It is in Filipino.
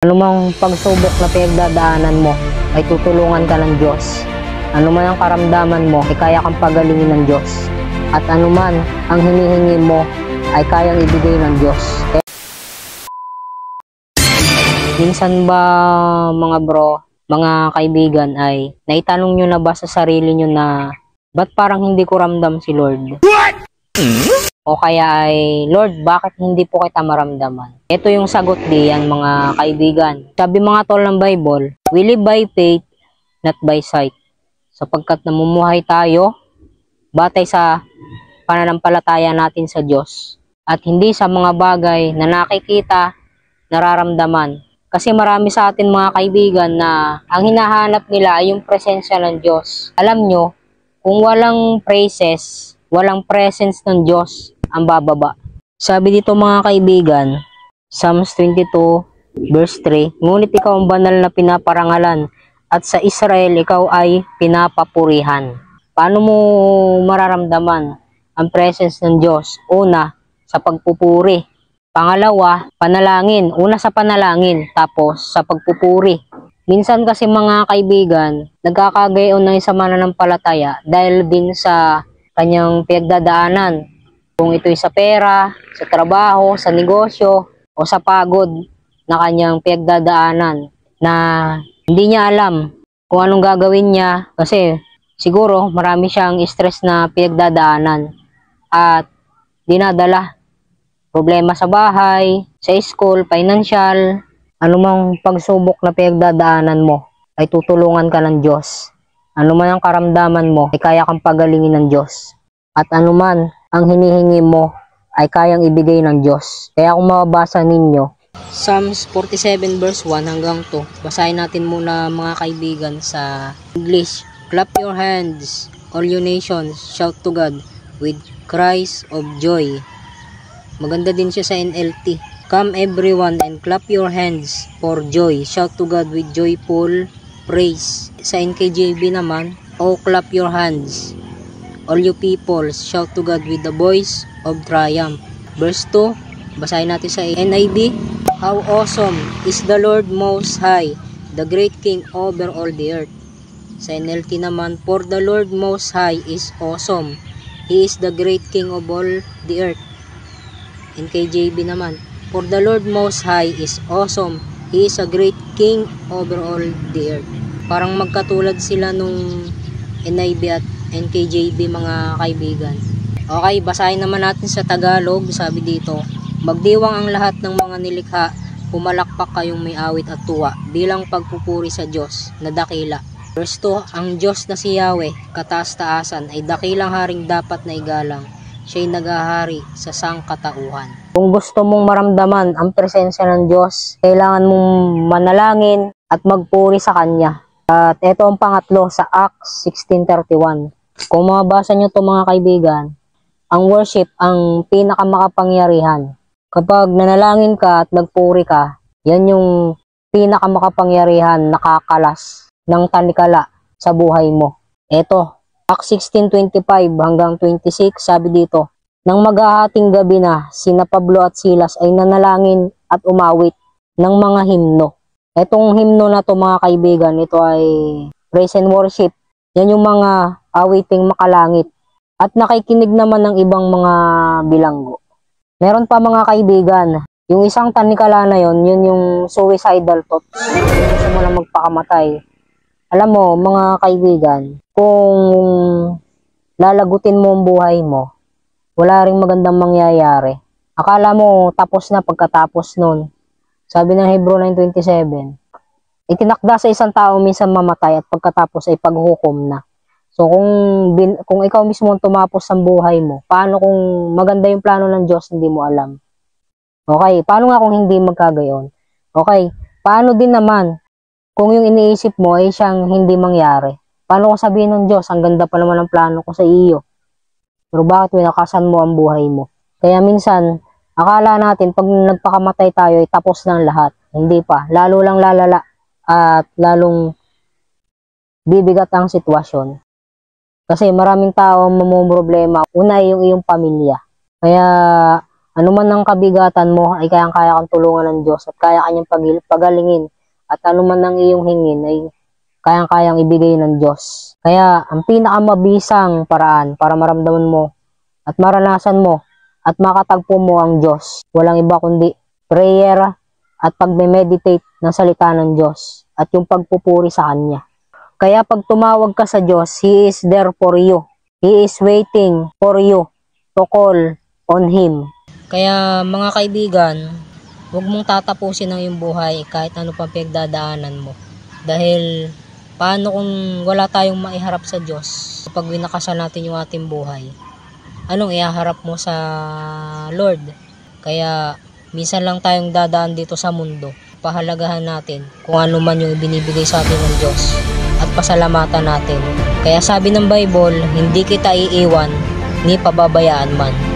Anumang pagsubok na pinagdadaanan mo ay tutulungan ka ng Diyos. Anuman ang karamdaman mo ay kaya kang pagalingin ng Diyos. At anuman ang hinihingi mo ay kayang ibigay ng Diyos. Minsan ba mga bro, mga kaibigan ay naitanong nyo na ba sa sarili nyo na ba't parang hindi ko ramdam si Lord? O kaya ay, Lord, bakit hindi po kita maramdaman? Ito yung sagot diyan mga kaibigan. Sabi mga tol ng Bible, we live by faith, not by sight. Sapagkat namumuhay tayo, batay sa pananampalataya natin sa Diyos. At hindi sa mga bagay na nakikita, nararamdaman. Kasi marami sa atin mga kaibigan na ang hinahanap nila ay yung presensya ng Diyos. Alam nyo, kung walang praises, walang presence ng Diyos ang bababa. Sabi dito mga kaibigan, Psalms 22 verse 3, ngunit ikaw ang banal na pinaparangalan at sa Israel ikaw ay pinapapurihan. Paano mo mararamdaman ang presence ng Diyos? Una, sa pagpupuri. Pangalawa, panalangin. Una sa panalangin, tapos sa pagpupuri. Minsan kasi mga kaibigan, nagkakagayon ng isang mananampalataya dahil din sa kanyang pinagdadaanan. Kung ito'y sa pera, sa trabaho, sa negosyo, o sa pagod na kanyang pinagdadaanan na hindi niya alam kung anong gagawin niya kasi siguro marami siyang stress na pinagdadaanan at dinadala. Problema sa bahay, sa school, financial, anumang pagsubok na pinagdadaanan mo ay tutulungan ka ng Diyos. Anuman ang karamdaman mo ay kaya kang pagalingin ng Diyos. At anuman ang hinihingi mo ay kayang ibigay ng Diyos. Kaya kung mababasa ninyo, Psalms 47 verse 1 hanggang 2, basahin natin muna mga kaibigan sa English. Clap your hands, all you nations, shout to God with cries of joy. Maganda din siya sa NLT. Come everyone and clap your hands for joy. Shout to God with joyful praise. Sa NKJV naman, oh clap your hands, all you people, shout to God with the voice of triumph. Verse 2, basahin natin sa NIV. How awesome is the Lord Most High, the great King over all the earth. Sa NLT naman, for the Lord Most High is awesome. He is the great King of all the earth. NKJV naman, for the Lord Most High is awesome. He is a great King over all the earth. Parang magkatulad sila nung NIV at NKJV mga kaibigan. Okay, basahin naman natin sa Tagalog. Sabi dito, magdiwang ang lahat ng mga nilikha, pumalakpak kayong may awit at tuwa bilang pagpupuri sa Diyos na dakila. Verse 2, ang Diyos na si Yahweh, kataas-taasan, ay dakilang haring dapat na igalang. Siya'y naghahari sa sangkatauhan. Kung gusto mong maramdaman ang presensya ng Diyos, kailangan mong manalangin at magpuri sa Kanya. At ito ang pangatlo sa Acts 16:31. Kung mababasa nyo ito mga kaibigan, ang worship ang pinakamakapangyarihan. Kapag nanalangin ka at nagpuri ka, yan yung pinakamakapangyarihan nakakalas ng tanikala sa buhay mo. Ito, Acts 16:25 hanggang 26, sabi dito, nang maghahating gabi na, sina Pablo at Silas ay nanalangin at umawit ng mga himno. Etong himno na to mga kaibigan, ito ay praise and worship. Yan yung mga awiting makalangit. At nakikinig naman ng ibang mga bilanggo. Meron pa mga kaibigan, yung isang tanikala na yon, yun yung suicidal thoughts. Gusto mo na magpakamatay. Alam mo mga kaibigan, kung lalagutin mo ang buhay mo, wala ring magandang mangyayari. Akala mo tapos na pagkatapos nun. Sabi ng Hebrew 9:27, itinakda sa isang tao minsan mamatay at pagkatapos ay paghukom na. So kung ikaw mismo ang tumapos sa buhay mo, paano kung maganda yung plano ng Diyos, hindi mo alam? Okay, paano nga kung hindi magkagayon? Okay, paano din naman kung yung iniisip mo ay siyang hindi mangyari? Paano kung sabihin ng Diyos, ang ganda pa naman ang plano ko sa iyo, pero bakit winakasan mo ang buhay mo? Kaya minsan, akala natin pag nagpakamatay tayo ay tapos na ang lahat. Hindi pa, lalo lang lalala at lalong bibigat ang sitwasyon. Kasi maraming tao ang mamumroblema. Una ay yung iyong pamilya. Kaya Ano man ang kabigatan mo ay kayang-kaya kang tulungan ng Diyos at kaya kanyang pagalingin. At ano man ang iyong hingin ay kayang-kayang ibigay ng Diyos. Kaya ang pinakamabisang paraan para maramdaman mo at maranasan mo at makatagpo mo ang Diyos, walang iba kundi prayer at pagme-meditate ng salita ng Diyos at yung pagpupuri sa Kanya. Kaya pag tumawag ka sa Diyos, He is there for you. He is waiting for you to call on Him. Kaya mga kaibigan, huwag mong tatapusin ang iyong buhay kahit ano pang pinagdadaanan mo. Dahil paano kung wala tayong maiharap sa Diyos kapag winakasan natin yung ating buhay? Anong ihaharap mo sa Lord? Kaya minsan lang tayong dadaan dito sa mundo. Pahalagahan natin kung ano man yung ibinibigay sa atin ng Diyos at pasalamatan natin. Kaya sabi ng Bible, hindi kita iiwan ni pababayaan man.